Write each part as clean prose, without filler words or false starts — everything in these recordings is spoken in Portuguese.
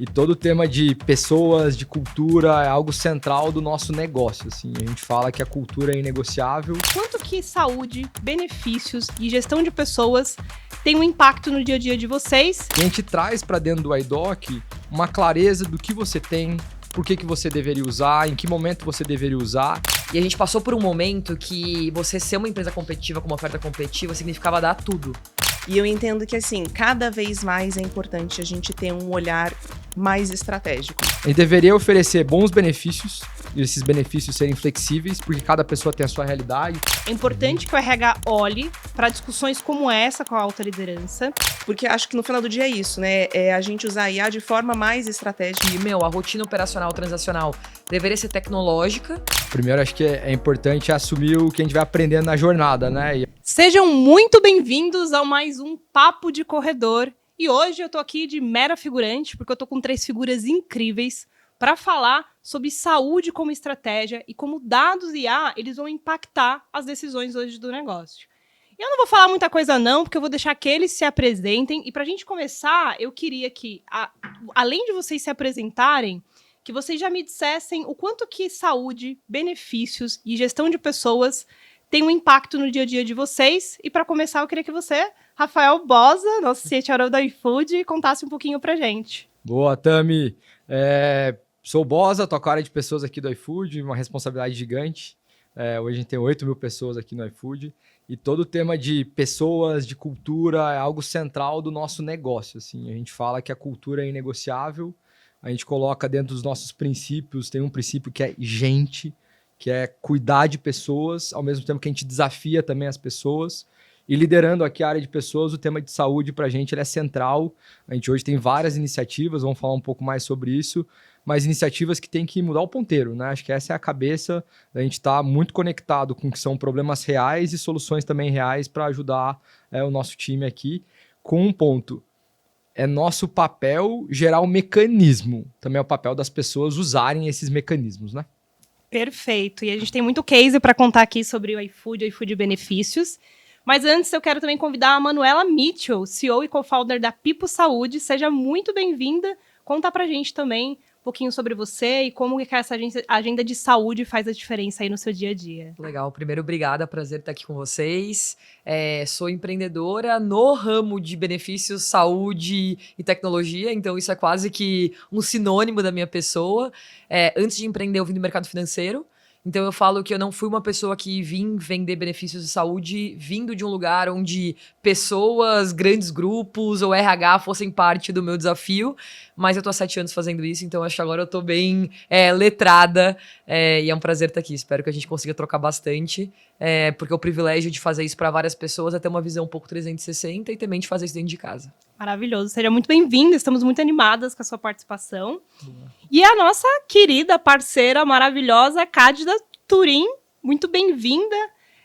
E todo o tema de pessoas, de cultura, é algo central do nosso negócio, assim. A gente fala que a cultura é inegociável. Quanto que saúde, benefícios e gestão de pessoas tem um impacto no dia a dia de vocês? E a gente traz para dentro do iDoc uma clareza do que você tem, por que você deveria usar, em que momento você deveria usar. E a gente passou por um momento que você ser uma empresa competitiva com uma oferta competitiva significava dar tudo. E eu entendo que, assim, cada vez mais é importante a gente ter um olhar mais estratégico. A gente deveria oferecer bons benefícios, e esses benefícios serem flexíveis, porque cada pessoa tem a sua realidade. É importante que o RH olhe para discussões como essa com a alta liderança. Porque acho que no final do dia é isso, né? É a gente usar a IA de forma mais estratégica. E, a rotina operacional transacional deveria ser tecnológica. Primeiro, acho que é importante assumir o que a gente vai aprendendo na jornada, né? Sejam muito bem-vindos a mais um Papo de Corredor. E hoje eu tô aqui de mera figurante, porque eu tô com 3 figuras incríveis para falar sobre saúde como estratégia e como dados IA eles vão impactar as decisões hoje do negócio. Eu não vou falar muita coisa não, porque eu vou deixar que eles se apresentem. E para a gente começar, eu queria que, além de vocês se apresentarem, que vocês já me dissessem o quanto que saúde, benefícios e gestão de pessoas tem um impacto no dia a dia de vocês. E para começar, eu queria que você, Rafael Bosa, nosso CHRO da iFood, contasse um pouquinho pra gente. Boa, Tami. Sou Bosa, toco a área de pessoas aqui do iFood, uma responsabilidade gigante. Hoje a gente tem 8 mil pessoas aqui no iFood. E todo o tema de pessoas, de cultura, é algo central do nosso negócio. Assim. A gente fala que a cultura é inegociável. A gente coloca dentro dos nossos princípios, tem um princípio que é gente, que é cuidar de pessoas, ao mesmo tempo que a gente desafia também as pessoas. E liderando aqui a área de pessoas, o tema de saúde para a gente ele é central. A gente hoje tem várias iniciativas, vamos falar um pouco mais sobre isso, mas iniciativas que tem que mudar o ponteiro, né? Acho que essa é a cabeça da gente estar muito conectado com o que são problemas reais e soluções também reais para ajudar o nosso time aqui. Com um ponto, é nosso papel gerar um mecanismo, também é o papel das pessoas usarem esses mecanismos, né? Perfeito. E a gente tem muito case para contar aqui sobre o iFood Benefícios. Mas antes eu quero também convidar a Manuela Mitchell, CEO e co-founder da Pipo Saúde. Seja muito bem-vinda. Conta pra gente também um pouquinho sobre você e como que essa agenda de saúde faz a diferença aí no seu dia a dia. Legal. Primeiro, obrigada. Prazer estar aqui com vocês. Sou empreendedora no ramo de benefícios, saúde e tecnologia. Então, isso é quase que um sinônimo da minha pessoa. Antes de empreender, eu vim do mercado financeiro. Então, eu falo que eu não fui uma pessoa que vim vender benefícios de saúde vindo de um lugar onde pessoas, grandes grupos ou RH fossem parte do meu desafio, mas eu tô há 7 anos fazendo isso, então acho que agora eu tô bem letrada e é um prazer estar aqui. Espero que a gente consiga trocar bastante, porque o privilégio de fazer isso para várias pessoas é ter uma visão um pouco 360 e também de fazer isso dentro de casa. Maravilhoso. Seja muito bem-vinda. Estamos muito animadas com a sua participação. E a nossa querida parceira maravilhosa, Cádida Turim. Muito bem-vinda.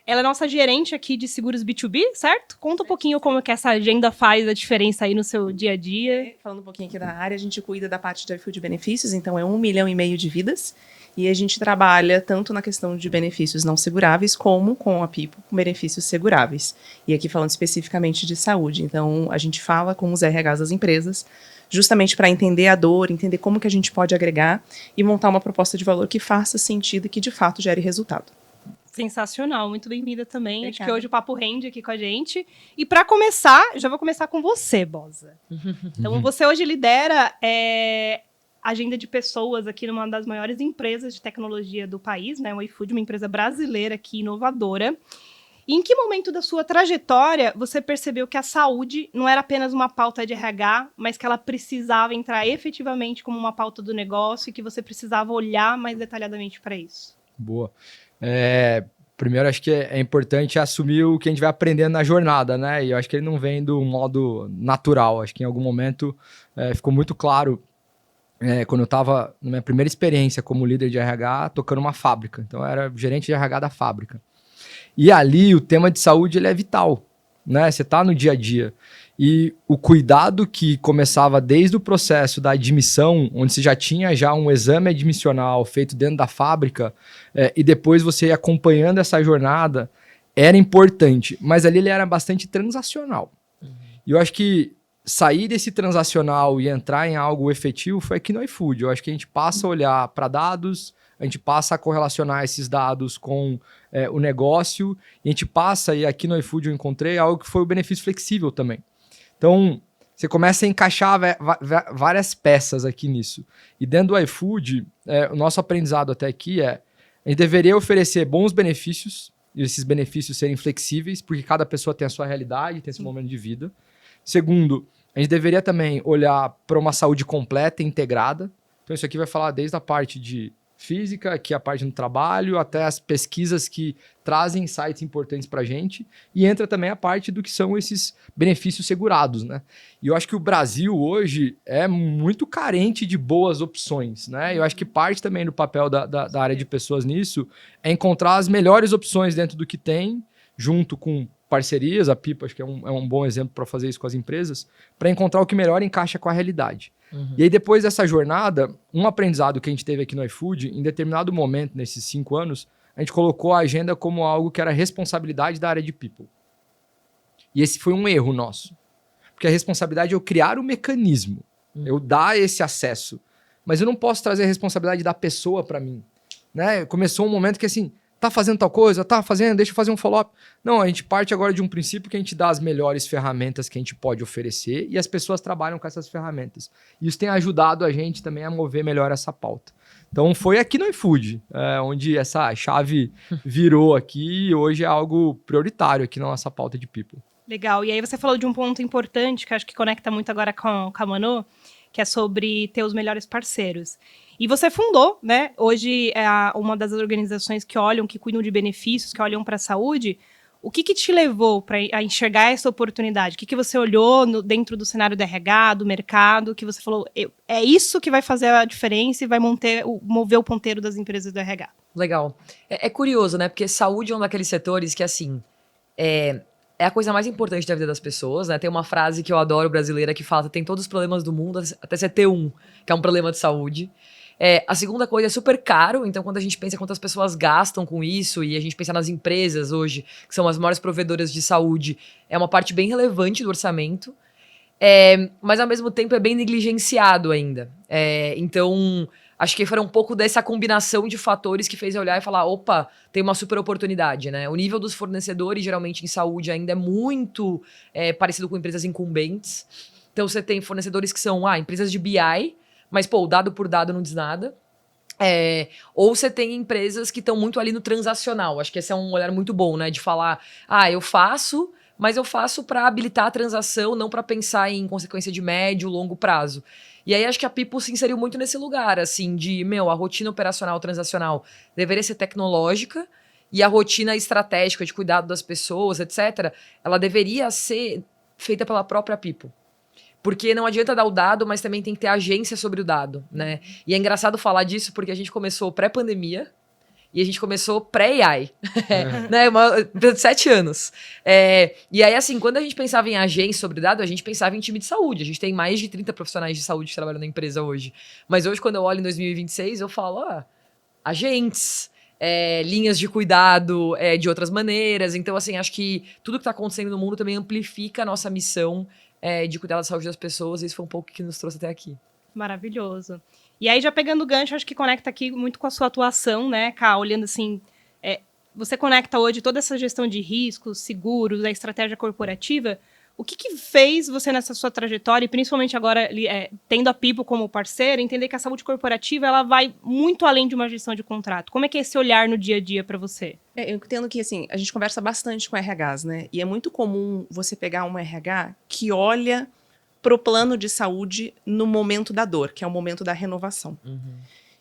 Ela é nossa gerente aqui de seguros B2B, certo? Conta um pouquinho como que essa agenda faz a diferença aí no seu dia a dia. Falando um pouquinho aqui da área, a gente cuida da parte de iFood Benefícios, então é 1,5 milhão de vidas. E a gente trabalha tanto na questão de benefícios não seguráveis, como com a Pipo, com benefícios seguráveis. E aqui falando especificamente de saúde. Então, a gente fala com os RHs das empresas, justamente para entender a dor, entender como que a gente pode agregar e montar uma proposta de valor que faça sentido e que, de fato, gere resultado. Sensacional, muito bem-vinda também. Obrigada. Acho que hoje o papo rende aqui com a gente. E para começar, já vou começar com você, Bosa. Então, você hoje lidera agenda de pessoas aqui numa das maiores empresas de tecnologia do país, né? O iFood, uma empresa brasileira aqui, inovadora. E em que momento da sua trajetória você percebeu que a saúde não era apenas uma pauta de RH, mas que ela precisava entrar efetivamente como uma pauta do negócio e que você precisava olhar mais detalhadamente para isso? Boa. Primeiro, acho que é importante assumir o que a gente vai aprendendo na jornada, né? E eu acho que ele não vem do modo natural. Acho que em algum momento ficou muito claro quando eu estava na minha primeira experiência como líder de RH, tocando uma fábrica. Então, eu era gerente de RH da fábrica. E ali, o tema de saúde ele é vital, né? Você está no dia a dia. E o cuidado que começava desde o processo da admissão, onde você já tinha um exame admissional feito dentro da fábrica, e depois você ia acompanhando essa jornada, era importante. Mas ali ele era bastante transacional. E eu acho que sair desse transacional e entrar em algo efetivo foi aqui no iFood. Eu acho que a gente passa a olhar para dados, a gente passa a correlacionar esses dados com o negócio, e a gente passa, e aqui no iFood eu encontrei algo que foi o benefício flexível também. Então, você começa a encaixar várias peças aqui nisso. E dentro do iFood, o nosso aprendizado até aqui a gente deveria oferecer bons benefícios, e esses benefícios serem flexíveis, porque cada pessoa tem a sua realidade, tem esse momento de vida. Segundo, a gente deveria também olhar para uma saúde completa e integrada. Então, isso aqui vai falar desde a parte de física, que é a parte do trabalho, até as pesquisas que trazem insights importantes para a gente. E entra também a parte do que são esses benefícios segurados, né? E eu acho que o Brasil hoje é muito carente de boas opções, né? Eu acho que parte também do papel da área de pessoas nisso é encontrar as melhores opções dentro do que tem, junto com parcerias. A Pipa acho que é um bom exemplo para fazer isso com as empresas, para encontrar o que melhor encaixa com a realidade. E aí, depois dessa jornada, um aprendizado que a gente teve aqui no iFood, em determinado momento, nesses 5 anos, a gente colocou a agenda como algo que era responsabilidade da área de people. E esse foi um erro nosso. Porque a responsabilidade é eu criar o mecanismo, eu dar esse acesso. Mas eu não posso trazer a responsabilidade da pessoa para mim. Né? Começou um momento que assim, tá fazendo tal coisa, tá fazendo, deixa eu fazer um follow-up. Não, a gente parte agora de um princípio que a gente dá as melhores ferramentas que a gente pode oferecer e as pessoas trabalham com essas ferramentas. E isso tem ajudado a gente também a mover melhor essa pauta. Então foi aqui no iFood, onde essa chave virou aqui e hoje é algo prioritário aqui na nossa pauta de people. Legal. E aí você falou de um ponto importante que acho que conecta muito agora com a Manu, que é sobre ter os melhores parceiros. E você fundou, né? Hoje é uma das organizações que cuidam de benefícios, que olham para a saúde. O que te levou a enxergar essa oportunidade? O que você olhou dentro do cenário do RH, do mercado, que você falou, é isso que vai fazer a diferença e vai mover o ponteiro das empresas do RH? Legal. É curioso, né? Porque saúde é um daqueles setores que, assim, é a coisa mais importante da vida das pessoas, né? Tem uma frase que eu adoro brasileira que fala: tem todos os problemas do mundo até você ter um, que é um problema de saúde. A segunda coisa é super caro, então quando a gente pensa quantas pessoas gastam com isso e a gente pensa nas empresas hoje, que são as maiores provedoras de saúde, é uma parte bem relevante do orçamento, mas ao mesmo tempo é bem negligenciado ainda. Então, acho que foi um pouco dessa combinação de fatores que fez eu olhar e falar, opa, tem uma super oportunidade, né? O nível dos fornecedores, geralmente em saúde, ainda é muito parecido com empresas incumbentes. Então, você tem fornecedores que são empresas de BI, mas, pô, dado por dado não diz nada. Ou você tem empresas que estão muito ali no transacional. Acho que esse é um olhar muito bom, né? De falar, eu faço, mas eu faço para habilitar a transação, não para pensar em consequência de médio, longo prazo. E aí acho que a People se inseriu muito nesse lugar, assim, de, a rotina operacional transacional deveria ser tecnológica e a rotina estratégica de cuidado das pessoas, etc., ela deveria ser feita pela própria People. Porque não adianta dar o dado, mas também tem que ter agência sobre o dado, né? E é engraçado falar disso porque a gente começou pré-pandemia e a gente começou pré-AI, né? 7 anos. E aí, assim, quando a gente pensava em agência sobre dado, a gente pensava em time de saúde. A gente tem mais de 30 profissionais de saúde que trabalham na empresa hoje. Mas hoje, quando eu olho em 2026, eu falo, agentes, linhas de cuidado de outras maneiras. Então, assim, acho que tudo que está acontecendo no mundo também amplifica a nossa missão de cuidar da saúde das pessoas, e isso foi um pouco que nos trouxe até aqui. Maravilhoso. E aí, já pegando o gancho, acho que conecta aqui muito com a sua atuação, né, Ká? Olhando assim, você conecta hoje toda essa gestão de riscos, seguros, a estratégia corporativa. O que fez você nessa sua trajetória, e principalmente agora, tendo a People como parceira, entender que a saúde corporativa ela vai muito além de uma gestão de contrato? Como é que é esse olhar no dia a dia para você? Eu entendo que, assim, a gente conversa bastante com RHs, né? E é muito comum você pegar um RH que olha para o plano de saúde no momento da dor, que é o momento da renovação.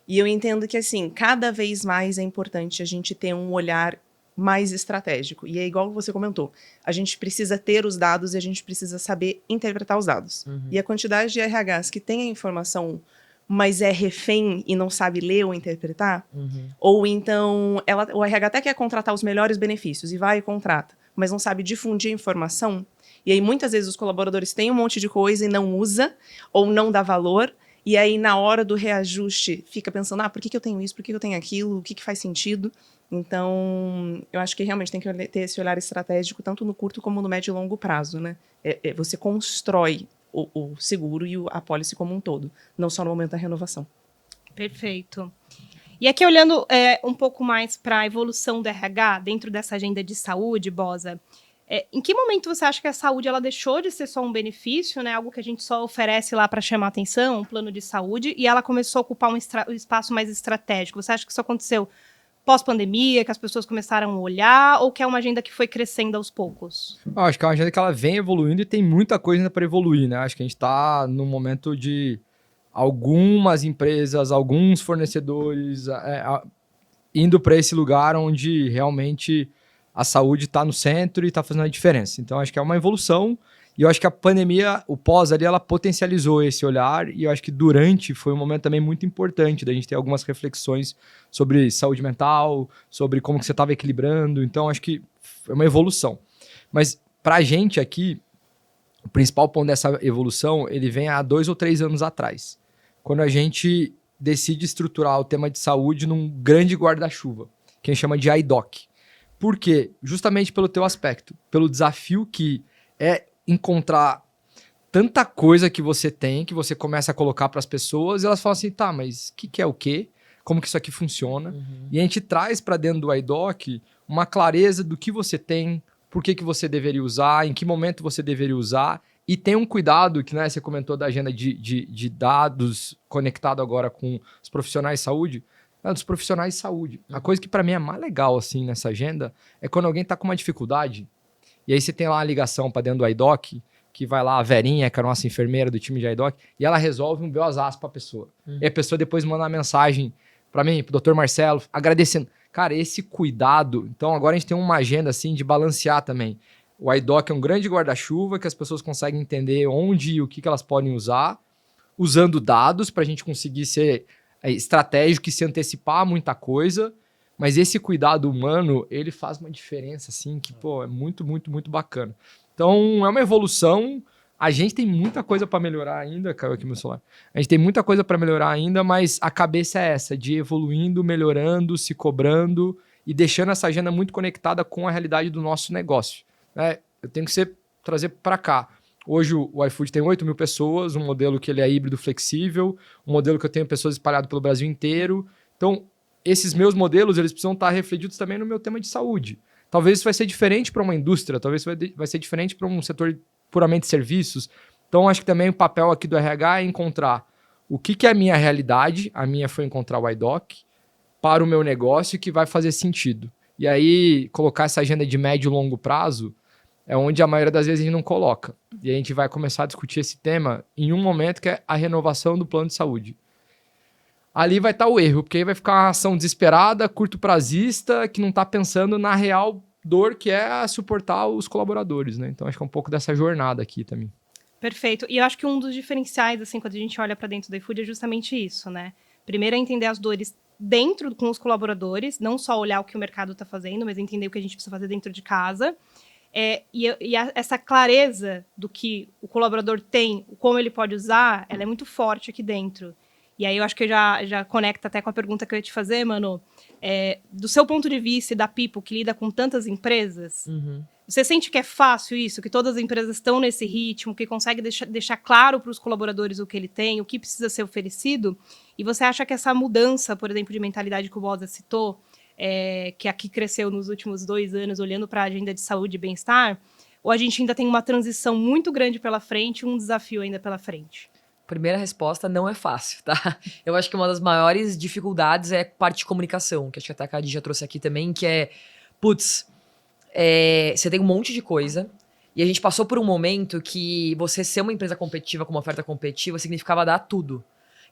E eu entendo que, assim, cada vez mais é importante a gente ter um olhar mais estratégico. E é igual você comentou, a gente precisa ter os dados e a gente precisa saber interpretar os dados. E a quantidade de RHs que tem a informação, mas é refém e não sabe ler ou interpretar, ou então o RH até quer contratar os melhores benefícios e vai e contrata, mas não sabe difundir a informação, e aí muitas vezes os colaboradores têm um monte de coisa e não usa, ou não dá valor, e aí na hora do reajuste fica pensando, por que eu tenho isso, por que eu tenho aquilo, o que faz sentido? Então, eu acho que realmente tem que ter esse olhar estratégico, tanto no curto como no médio e longo prazo, né? Você constrói o seguro e a pólice como um todo, não só no momento da renovação. Perfeito. E aqui olhando um pouco mais para a evolução do RH dentro dessa agenda de saúde, Bosa, em que momento você acha que a saúde ela deixou de ser só um benefício, né, algo que a gente só oferece lá para chamar atenção, um plano de saúde, e ela começou a ocupar um espaço mais estratégico? Você acha que isso aconteceu pós-pandemia, que as pessoas começaram a olhar, ou que é uma agenda que foi crescendo aos poucos? Eu acho que é uma agenda que ela vem evoluindo e tem muita coisa ainda para evoluir, né? Acho que a gente está num momento de algumas empresas, alguns fornecedores indo para esse lugar onde realmente a saúde está no centro e está fazendo a diferença. Então, acho que é uma evolução e eu acho que a pandemia, o pós ali, ela potencializou esse olhar e eu acho que durante foi um momento também muito importante da gente ter algumas reflexões sobre saúde mental, sobre como que você estava equilibrando. Então, acho que é uma evolução. Mas para a gente aqui, o principal ponto dessa evolução, ele vem há 2 ou 3 anos atrás, quando a gente decide estruturar o tema de saúde num grande guarda-chuva, que a gente chama de IDOC. Por quê? Justamente pelo teu aspecto, pelo desafio que é encontrar tanta coisa que você tem, que você começa a colocar para as pessoas, e elas falam assim, tá, mas o que é o quê? Como que isso aqui funciona? E a gente traz para dentro do IDOC uma clareza do que você tem, por que você deveria usar, em que momento você deveria usar, e tem um cuidado, que né, você comentou da agenda de dados conectado agora com os profissionais de saúde, dos profissionais de saúde. A coisa que para mim é mais legal assim nessa agenda é quando alguém está com uma dificuldade, e aí você tem lá a ligação para dentro do IDOC, que vai lá a Verinha, que é a nossa enfermeira do time de IDOC, e ela resolve um BOzasco para a pessoa. E a pessoa depois manda uma mensagem para mim, pro Dr. Marcelo, agradecendo. Cara, esse cuidado, então agora a gente tem uma agenda assim de balancear também. O IDOC é um grande guarda-chuva que as pessoas conseguem entender onde e o que elas podem usar, usando dados para a gente conseguir ser estratégico e se antecipar a muita coisa, mas esse cuidado humano, ele faz uma diferença, assim, que, pô, é muito, muito, muito bacana. Então, é uma evolução, a gente tem muita coisa para melhorar ainda, caiu aqui meu celular, a gente tem muita coisa para melhorar ainda, mas a cabeça é essa, de evoluindo, melhorando, se cobrando e deixando essa agenda muito conectada com a realidade do nosso negócio. Eu tenho que trazer para cá. Hoje o iFood tem 8 mil pessoas, um modelo que ele é híbrido flexível, um modelo que eu tenho pessoas espalhadas pelo Brasil inteiro. Então, esses meus modelos, eles precisam estar refletidos também no meu tema de saúde. Talvez isso vai ser diferente para uma indústria, talvez vai ser diferente para um setor puramente de serviços. Então, acho que também o papel aqui do RH é encontrar o que é a minha realidade, a minha foi encontrar o IDOC, para o meu negócio que vai fazer sentido. E aí, colocar essa agenda de médio e longo prazo é onde a maioria das vezes a gente não coloca. E a gente vai começar a discutir esse tema em um momento que é a renovação do plano de saúde. Ali vai estar o erro, porque aí vai ficar uma ação desesperada, curto prazista, que não está pensando na real dor que é suportar os colaboradores, né? Então acho que é um pouco dessa jornada aqui também. Perfeito. E eu acho que um dos diferenciais, assim, quando a gente olha para dentro do iFood é justamente isso, né? Primeiro é entender as dores dentro com os colaboradores, não só olhar o que o mercado está fazendo, mas entender o que a gente precisa fazer dentro de casa. Essa clareza do que o colaborador tem, como ele pode usar, ela é muito forte aqui dentro. E aí eu acho que já conecta até com a pergunta que eu ia te fazer, Manu. Do seu ponto de vista e da People, que lida com tantas empresas, você sente que é fácil isso? Que todas as empresas estão nesse ritmo, que consegue deixar claro para os colaboradores o que ele tem, o que precisa ser oferecido? E você acha que essa mudança, por exemplo, de mentalidade que o Bosa citou, que aqui cresceu nos últimos 2 anos, olhando para a agenda de saúde e bem-estar, ou a gente ainda tem uma transição muito grande pela frente, um desafio ainda pela frente? Primeira resposta, não é fácil, tá? Eu acho que uma das maiores dificuldades é a parte de comunicação, que acho que até a Cadi já trouxe aqui também, que é, você tem um monte de coisa, e a gente passou por um momento que você ser uma empresa competitiva com uma oferta competitiva significava dar tudo.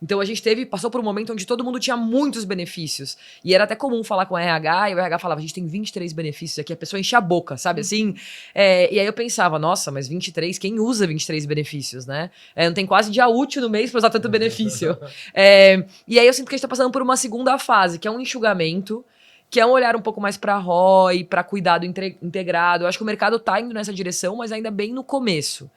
Então a gente passou por um momento onde todo mundo tinha muitos benefícios. E era até comum falar com o RH, e o RH falava, a gente tem 23 benefícios aqui, a pessoa enche a boca, sabe assim? E aí eu pensava, nossa, mas 23, quem usa 23 benefícios, né? Não tem quase dia útil no mês pra usar tanto benefício. E aí eu sinto que a gente tá passando por uma segunda fase, que é um enxugamento, que é um olhar um pouco mais para ROI, para cuidado integrado. Eu acho que o mercado tá indo nessa direção, mas ainda bem no começo.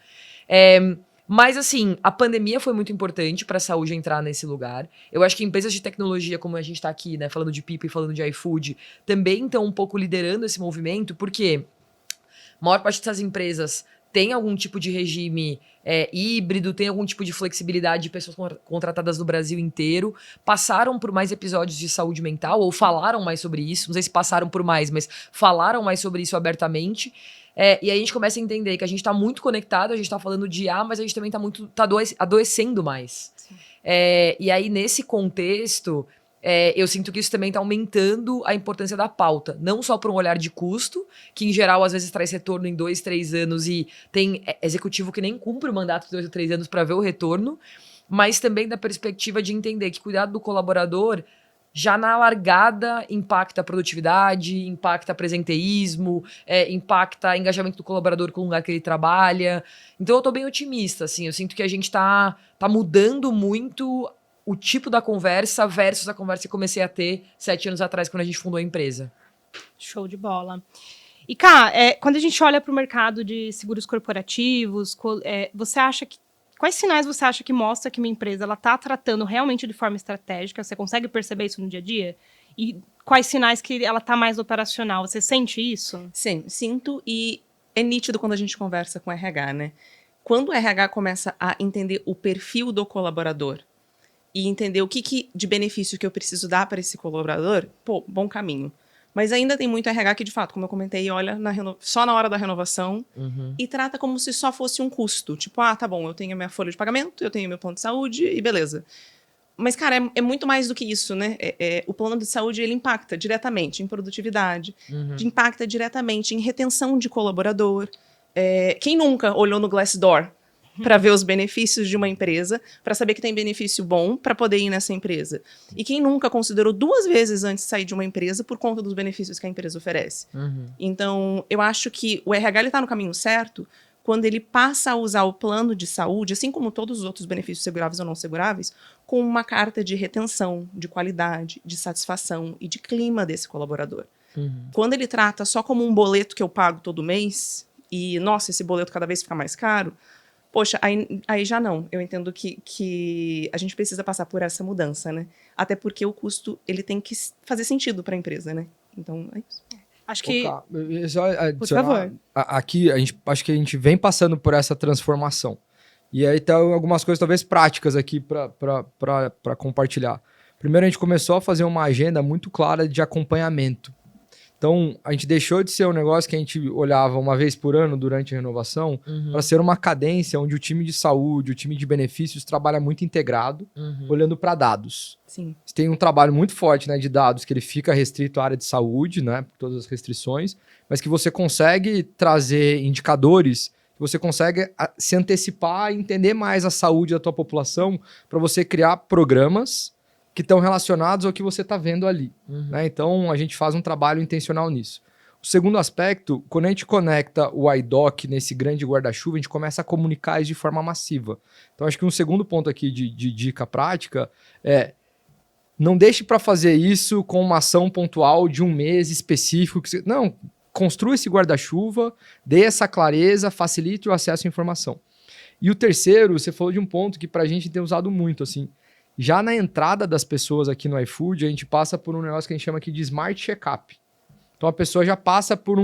Mas, assim, a pandemia foi muito importante para a saúde entrar nesse lugar. Eu acho que empresas de tecnologia, como a gente está aqui, né, falando de People e falando de iFood, também estão um pouco liderando esse movimento, porque a maior parte dessas empresas tem algum tipo de regime híbrido, tem algum tipo de flexibilidade de pessoas contratadas no Brasil inteiro, passaram por mais episódios de saúde mental ou falaram mais sobre isso, não sei se passaram por mais, mas falaram mais sobre isso abertamente. E aí a gente começa a entender que a gente tá muito conectado, a gente tá falando de IA, mas a gente também tá adoecendo mais. E aí, nesse contexto, eu sinto que isso também tá aumentando a importância da pauta. Não só por um olhar de custo, que em geral às vezes traz retorno em 2, 3 anos e tem executivo que nem cumpre o mandato de 2 ou 3 anos para ver o retorno, mas também da perspectiva de entender que cuidado do colaborador já na largada impacta a produtividade, impacta presenteísmo, impacta engajamento do colaborador com o lugar que ele trabalha. Então eu tô bem otimista, assim, eu sinto que a gente tá mudando muito o tipo da conversa versus a conversa que eu comecei a ter 7 anos atrás, quando a gente fundou a empresa. Show de bola. E, Ká, quando a gente olha para o mercado de seguros corporativos, você acha que quais sinais você acha que mostra que uma empresa está tratando realmente de forma estratégica? Você consegue perceber isso no dia a dia? E quais sinais que ela está mais operacional? Você sente isso? Sim, sinto, e é nítido quando a gente conversa com o RH, né? Quando o RH começa a entender o perfil do colaborador e entender o que de benefício que eu preciso dar para esse colaborador, pô, bom caminho. Mas ainda tem muito RH que, de fato, como eu comentei, olha só na hora da renovação e trata como se só fosse um custo. Tipo, tá bom, eu tenho a minha folha de pagamento, eu tenho meu plano de saúde e beleza. Mas, cara, é muito mais do que isso, né? O plano de saúde, ele impacta diretamente em produtividade, impacta diretamente em retenção de colaborador. Quem nunca olhou no Glassdoor para ver os benefícios de uma empresa, para saber que tem benefício bom para poder ir nessa empresa? E quem nunca considerou 2 vezes antes de sair de uma empresa por conta dos benefícios que a empresa oferece? Então, eu acho que o RH está no caminho certo quando ele passa a usar o plano de saúde, assim como todos os outros benefícios seguráveis ou não seguráveis, com uma carta de retenção, de qualidade, de satisfação e de clima desse colaborador. Quando ele trata só como um boleto que eu pago todo mês, e, nossa, esse boleto cada vez fica mais caro, poxa, aí já não. Eu entendo que a gente precisa passar por essa mudança, né? Até porque o custo, ele tem que fazer sentido para a empresa, né? Então, é isso. Acho que... Por favor. Aqui, acho que a gente vem passando por essa transformação. E aí tem algumas coisas, talvez, práticas aqui para compartilhar. Primeiro, a gente começou a fazer uma agenda muito clara de acompanhamento. Então, a gente deixou de ser um negócio que a gente olhava uma vez por ano durante a renovação para ser uma cadência onde o time de saúde, o time de benefícios trabalha muito integrado, olhando para dados. Sim. Você tem um trabalho muito forte, né, de dados, que ele fica restrito à área de saúde, né, por todas as restrições, mas que você consegue trazer indicadores, que você consegue se antecipar e entender mais a saúde da tua população para você criar programas que estão relacionados ao que você está vendo ali. Né? Então, a gente faz um trabalho intencional nisso. O segundo aspecto, quando a gente conecta o iDoc nesse grande guarda-chuva, a gente começa a comunicar isso de forma massiva. Então, acho que um segundo ponto aqui de dica prática é: não deixe para fazer isso com uma ação pontual de um mês específico. Não, construa esse guarda-chuva, dê essa clareza, facilite o acesso à informação. E o terceiro, você falou de um ponto que para a gente tem usado muito, assim. Já na entrada das pessoas aqui no iFood, a gente passa por um negócio que a gente chama aqui de Smart Checkup. Então a pessoa já passa por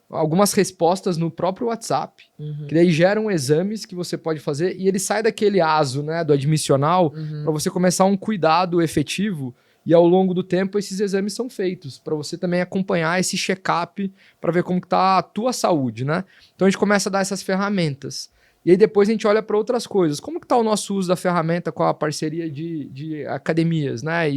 algumas respostas no próprio WhatsApp, que daí geram exames que você pode fazer e ele sai daquele aso, né, do admissional, para você começar um cuidado efetivo e ao longo do tempo esses exames são feitos, para você também acompanhar esse check-up para ver como que tá a tua saúde, né? Então a gente começa a dar essas ferramentas. E aí depois a gente olha para outras coisas. Como que está o nosso uso da ferramenta com a parceria de academias, né?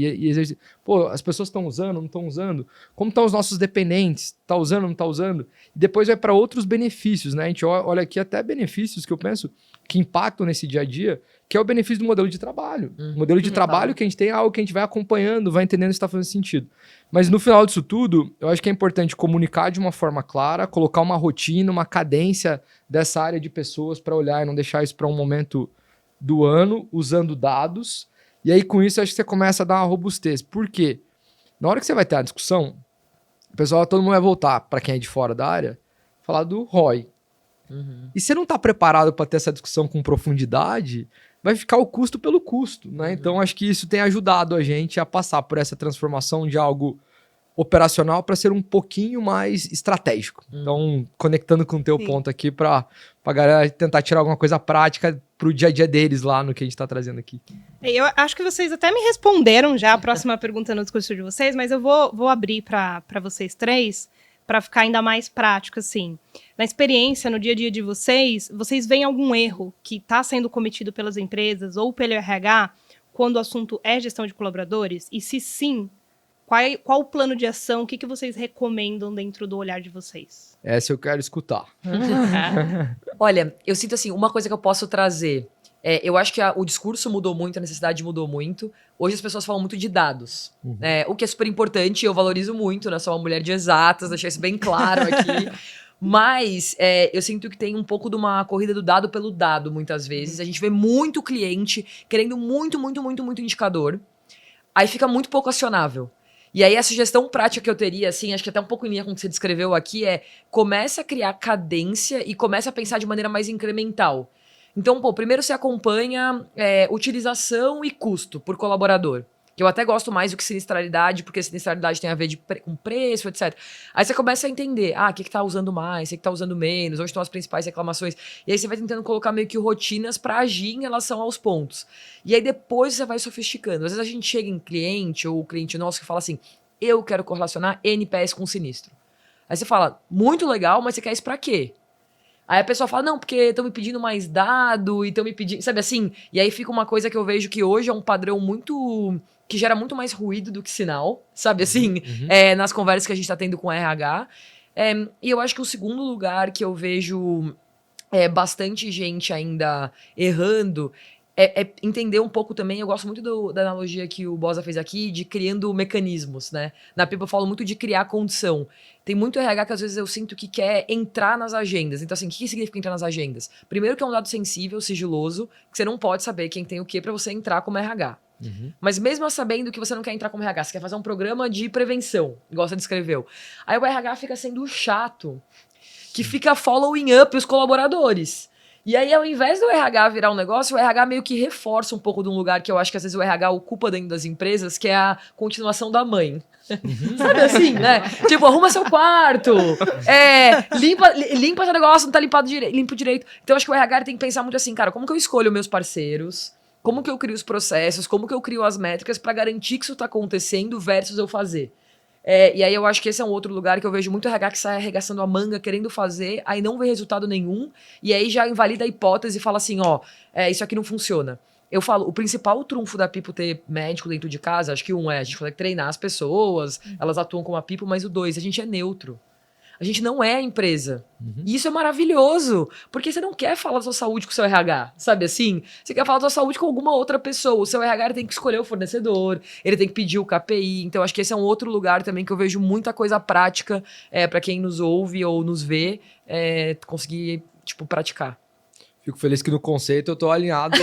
Pô, as pessoas estão usando, não estão usando? Como estão os nossos dependentes? Está usando, não está usando? E depois vai para outros benefícios, né? A gente olha aqui até benefícios que eu penso que impactam nesse dia a dia, que é o benefício do modelo de trabalho. O modelo de trabalho que a gente tem é algo que a gente vai acompanhando, vai entendendo se está fazendo sentido. Mas no final disso tudo, eu acho que é importante comunicar de uma forma clara, colocar uma rotina, uma cadência dessa área de pessoas para olhar e não deixar isso para um momento do ano, usando dados. E aí com isso, eu acho que você começa a dar uma robustez. Por quê? Na hora que você vai ter a discussão, o pessoal, todo mundo vai voltar, para quem é de fora da área, falar do ROI. E você não está preparado para ter essa discussão com profundidade, vai ficar o custo pelo custo, né? Então, acho que isso tem ajudado a gente a passar por essa transformação de algo operacional para ser um pouquinho mais estratégico. Então, conectando com o teu Sim. ponto aqui para a galera tentar tirar alguma coisa prática pro dia a dia deles lá no que a gente está trazendo aqui. Eu acho que vocês até me responderam já a próxima pergunta no discurso de vocês, mas eu vou abrir para vocês três, para ficar ainda mais prático, assim. Na experiência, no dia a dia de vocês veem algum erro que está sendo cometido pelas empresas ou pelo RH quando o assunto é gestão de colaboradores? E se sim, qual o plano de ação, o que vocês recomendam dentro do olhar de vocês? Essa eu quero escutar. Olha, eu sinto assim, uma coisa que eu posso trazer. Eu acho que o discurso mudou muito, a necessidade mudou muito. Hoje as pessoas falam muito de dados, o que é super importante, eu valorizo muito, né? Sou uma mulher de exatas, deixei isso bem claro aqui. Mas eu sinto que tem um pouco de uma corrida do dado pelo dado, muitas vezes. A gente vê muito cliente querendo muito indicador. Aí fica muito pouco acionável. E aí a sugestão prática que eu teria, assim, acho que até um pouco em linha com o que você descreveu aqui, comece a criar cadência e comece a pensar de maneira mais incremental. Então, primeiro você acompanha utilização e custo por colaborador. Que eu até gosto mais do que sinistralidade, porque sinistralidade tem a ver com preço, etc. Aí você começa a entender, o que tá usando mais, o que tá usando menos, onde estão as principais reclamações. E aí você vai tentando colocar meio que rotinas para agir em relação aos pontos. E aí depois você vai sofisticando. Às vezes a gente chega em cliente, ou o cliente nosso que fala assim, eu quero correlacionar NPS com sinistro. Aí você fala, muito legal, mas você quer isso pra quê? Aí a pessoa fala, não, porque estão me pedindo mais dado, e estão me pedindo, sabe assim? E aí fica uma coisa que eu vejo que hoje é um padrão que gera muito mais ruído do que sinal, sabe assim? Nas conversas que a gente tá tendo com o RH. E eu acho que o segundo lugar que eu vejo bastante gente ainda errando é entender um pouco também, eu gosto muito da analogia que o Bosa fez aqui, de criando mecanismos, né? Na People eu falo muito de criar condição. Tem muito RH que às vezes eu sinto que quer entrar nas agendas. Então assim, o que significa entrar nas agendas? Primeiro que é um dado sensível, sigiloso, que você não pode saber quem tem o que para você entrar como RH. Mas mesmo sabendo que você não quer entrar como RH, você quer fazer um programa de prevenção, igual você descreveu. Aí o RH fica sendo chato, que fica following up os colaboradores. E aí, ao invés do RH virar um negócio, o RH meio que reforça um pouco de um lugar que eu acho que às vezes o RH ocupa dentro das empresas, que é a continuação da mãe. Sabe assim, né? Tipo, arruma seu quarto, limpa seu negócio, não tá limpo direito. Então, eu acho que o RH tem que pensar muito assim, cara, como que eu escolho meus parceiros? Como que eu crio os processos? Como que eu crio as métricas para garantir que isso tá acontecendo versus eu fazer? E aí eu acho que esse é um outro lugar que eu vejo muito RH que sai arregaçando a manga, querendo fazer, aí não vê resultado nenhum, e aí já invalida a hipótese e fala assim, isso aqui não funciona. Eu falo, o principal trunfo da People ter médico dentro de casa, acho que a gente consegue treinar as pessoas, elas atuam como a People, mas o 2, a gente é neutro. A gente não é a empresa. E isso é maravilhoso, porque você não quer falar da sua saúde com o seu RH, sabe assim? Você quer falar da sua saúde com alguma outra pessoa. O seu RH tem que escolher o fornecedor, ele tem que pedir o KPI. Então, acho que esse é um outro lugar também que eu vejo muita coisa prática para quem nos ouve ou nos vê, conseguir, praticar. Fico feliz que no conceito eu tô alinhado,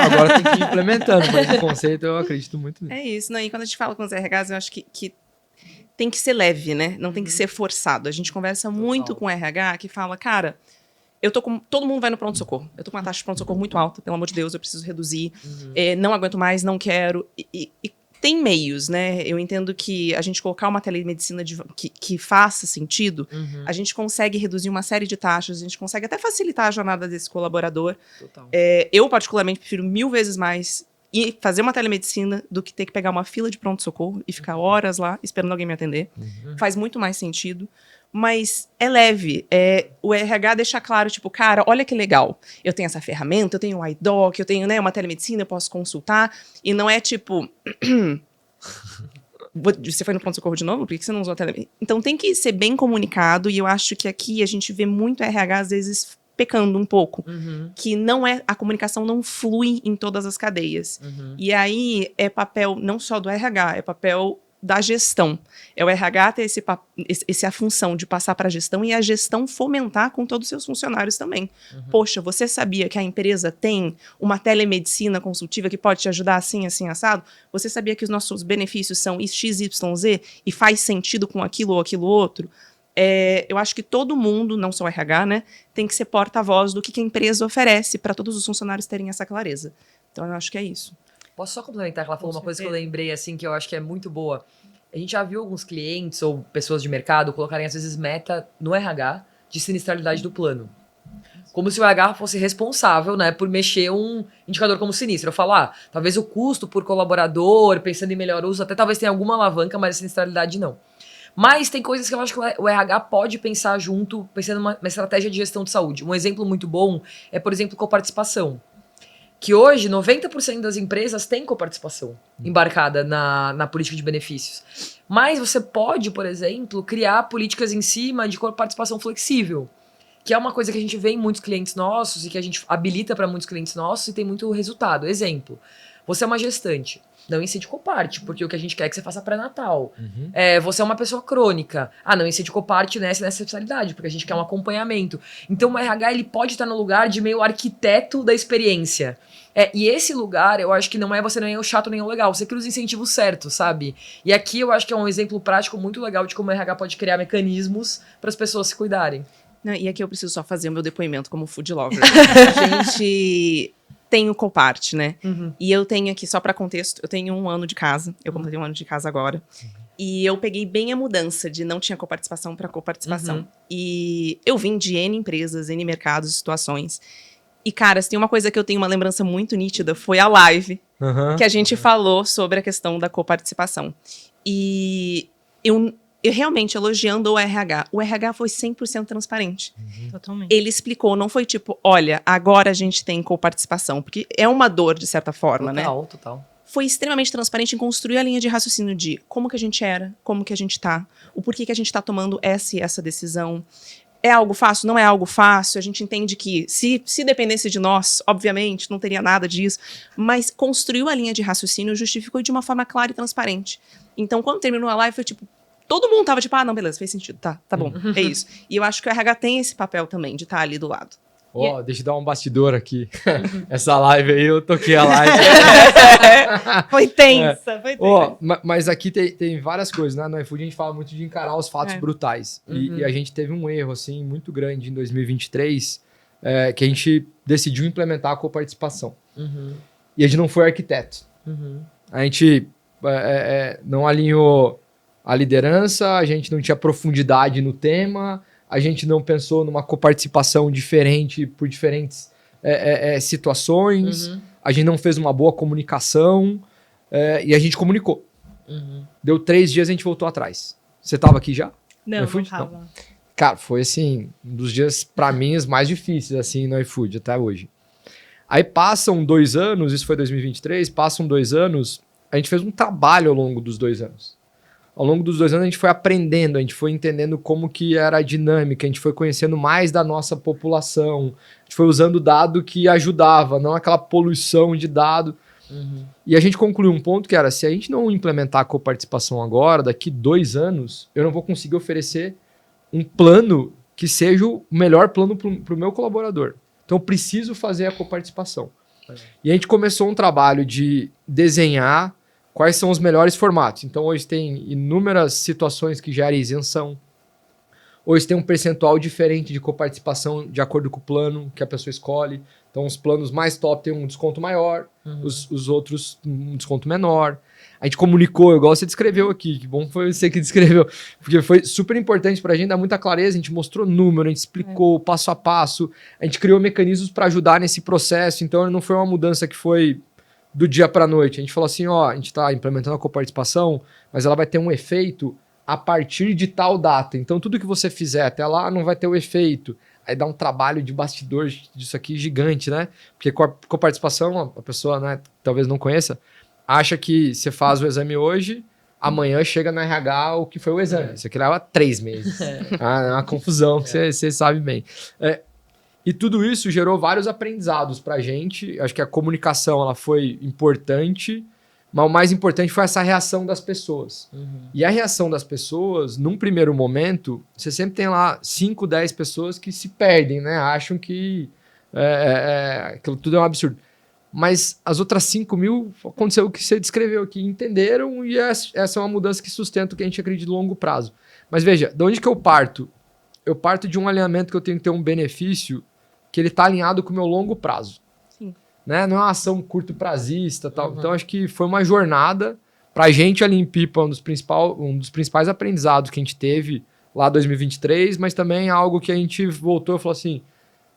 agora tem que ir implementando, mas no conceito eu acredito muito nisso. É isso, não, e quando a gente fala com os RHs, eu acho que tem que ser leve, né? Não tem que ser forçado. A gente conversa muito com o RH que fala, cara, todo mundo vai no pronto-socorro. Eu tô com uma taxa de pronto-socorro muito alta, pelo amor de Deus, eu preciso reduzir. Não aguento mais, não quero. E tem meios, né? Eu entendo que a gente colocar uma telemedicina que faça sentido, a gente consegue reduzir uma série de taxas, a gente consegue até facilitar a jornada desse colaborador. Total. Eu, particularmente, prefiro 1000 vezes mais e fazer uma telemedicina do que ter que pegar uma fila de pronto-socorro e ficar horas lá esperando alguém me atender. Faz muito mais sentido. Mas é leve. O RH deixa claro, cara, olha que legal. Eu tenho essa ferramenta, eu tenho o iDoc, eu tenho uma telemedicina, eu posso consultar. E não é você foi no pronto-socorro de novo? Por que você não usou a telemedicina? Então tem que ser bem comunicado. E eu acho que aqui a gente vê muito RH, às vezes, pecando um pouco, que a comunicação não flui em todas as cadeias. E aí é papel não só do RH, é papel da gestão. É o RH ter a função de passar para a gestão e a gestão fomentar com todos os seus funcionários também. Poxa, você sabia que a empresa tem uma telemedicina consultiva que pode te ajudar assim, assim, assado? Você sabia que os nossos benefícios são XYZ e faz sentido com aquilo ou aquilo outro? Eu acho que todo mundo, não só o RH, né, tem que ser porta-voz do que a empresa oferece para todos os funcionários terem essa clareza. Então, eu acho que é isso. Posso só complementar que ela falou uma coisa que eu lembrei, assim, que eu acho que é muito boa. A gente já viu alguns clientes ou pessoas de mercado colocarem, às vezes, meta no RH de sinistralidade do plano. Como se o RH fosse responsável, né, por mexer um indicador como sinistro. Eu falo, talvez o custo por colaborador, pensando em melhor uso, até talvez tenha alguma alavanca, mas a sinistralidade não. Mas tem coisas que eu acho que o RH pode pensar junto, pensando numa estratégia de gestão de saúde. Um exemplo muito bom é, por exemplo, coparticipação. Que hoje 90% das empresas têm coparticipação embarcada na política de benefícios. Mas você pode, por exemplo, criar políticas em cima de coparticipação flexível, que é uma coisa que a gente vê em muitos clientes nossos e que a gente habilita para muitos clientes nossos e tem muito resultado. Exemplo, você é uma gestante. Não incide coparte, porque o que a gente quer é que você faça pré-natal. Você é uma pessoa crônica. Não incide coparte nessa especialidade, porque a gente quer um acompanhamento. Então o RH ele pode estar no lugar de meio arquiteto da experiência. E esse lugar, eu acho que você não é o chato nem o legal. Você cria os incentivos certos, sabe? E aqui eu acho que é um exemplo prático muito legal de como o RH pode criar mecanismos para as pessoas se cuidarem. Não, e aqui eu preciso só fazer o meu depoimento como food lover. A gente tem o Copart, né? E eu tenho aqui, só para contexto, eu tenho 1 ano de casa. Eu completei 1 ano de casa agora. E eu peguei bem a mudança de não tinha coparticipação para coparticipação. E eu vim de N empresas, N mercados, situações. E, cara, se tem uma coisa que eu tenho uma lembrança muito nítida, foi a live que a gente falou sobre a questão da coparticipação. E eu realmente elogiando o RH. O RH foi 100% transparente. Totalmente. Ele explicou, não foi tipo, olha, agora a gente tem coparticipação, porque é uma dor, de certa forma, né? Total. Foi extremamente transparente em construir a linha de raciocínio de como que a gente era, como que a gente tá, o porquê que a gente tá tomando essa e essa decisão. É algo fácil? Não é algo fácil. A gente entende que se dependesse de nós, obviamente, não teria nada disso. Mas construiu a linha de raciocínio, justificou de uma forma clara e transparente. Então, quando terminou a live, foi tipo, todo mundo tava tipo, não, beleza, fez sentido, tá bom, é isso. E eu acho que o RH tem esse papel também, de estar ali do lado. Deixa eu dar um bastidor aqui. Essa live aí, eu toquei a live. Foi tensa, foi tensa. Mas aqui tem várias coisas, né? No iFood a gente fala muito de encarar os fatos brutais. E a gente teve um erro, assim, muito grande em 2023, que a gente decidiu implementar a coparticipação. E a gente não foi arquiteto. A gente não alinhou a liderança, a gente não tinha profundidade no tema, a gente não pensou numa coparticipação diferente por diferentes situações, a gente não fez uma boa comunicação e a gente comunicou. Deu 3 dias e a gente voltou atrás. Você estava aqui já? Não iFood? tava. Não. Cara, foi assim, um dos dias, para mim, os mais difíceis assim no iFood até hoje. Aí passam 2 anos, isso foi 2023, passam 2 anos, a gente fez um trabalho ao longo dos 2 anos. Ao longo dos 2 anos a gente foi aprendendo, a gente foi entendendo como que era a dinâmica, a gente foi conhecendo mais da nossa população, a gente foi usando dado que ajudava, não aquela poluição de dado. E a gente concluiu um ponto que era, se a gente não implementar a coparticipação agora, daqui 2 anos, eu não vou conseguir oferecer um plano que seja o melhor plano para o meu colaborador. Então eu preciso fazer a coparticipação. E a gente começou um trabalho de desenhar quais são os melhores formatos. Então, hoje tem inúmeras situações que geram isenção. Hoje tem um percentual diferente de coparticipação de acordo com o plano que a pessoa escolhe. Então, os planos mais top têm um desconto maior, os outros um desconto menor. A gente comunicou, igual você descreveu aqui, que bom foi você que descreveu, porque foi super importante para a gente dar muita clareza, a gente mostrou número, a gente explicou passo a passo, a gente criou mecanismos para ajudar nesse processo, então não foi uma mudança que foi do dia para a noite. A gente falou assim, a gente está implementando a coparticipação, mas ela vai ter um efeito a partir de tal data. Então, tudo que você fizer até lá não vai ter o efeito. Aí dá um trabalho de bastidor disso aqui gigante, né? Porque coparticipação, a pessoa, né, talvez não conheça, acha que você faz o exame hoje, amanhã chega no RH o que foi o exame. Isso aqui leva 3 meses. É uma confusão que você sabe bem. E tudo isso gerou vários aprendizados pra gente. Acho que a comunicação ela foi importante, mas o mais importante foi essa reação das pessoas. E a reação das pessoas, num primeiro momento, você sempre tem lá 5, 10 pessoas que se perdem, né? Acham que aquilo tudo é um absurdo. Mas as outras 5 mil, aconteceu o que você descreveu aqui, entenderam, e essa é uma mudança que sustenta o que a gente acredita de longo prazo. Mas veja, de onde que eu parto? Eu parto de um alinhamento que eu tenho que ter um benefício que ele está alinhado com o meu longo prazo. Sim. Né? Não é uma ação curto prazista, tal. Então, acho que foi uma jornada Pra gente ali em Pipa, um dos principais aprendizados que a gente teve lá em 2023, mas também algo que a gente voltou e falou assim,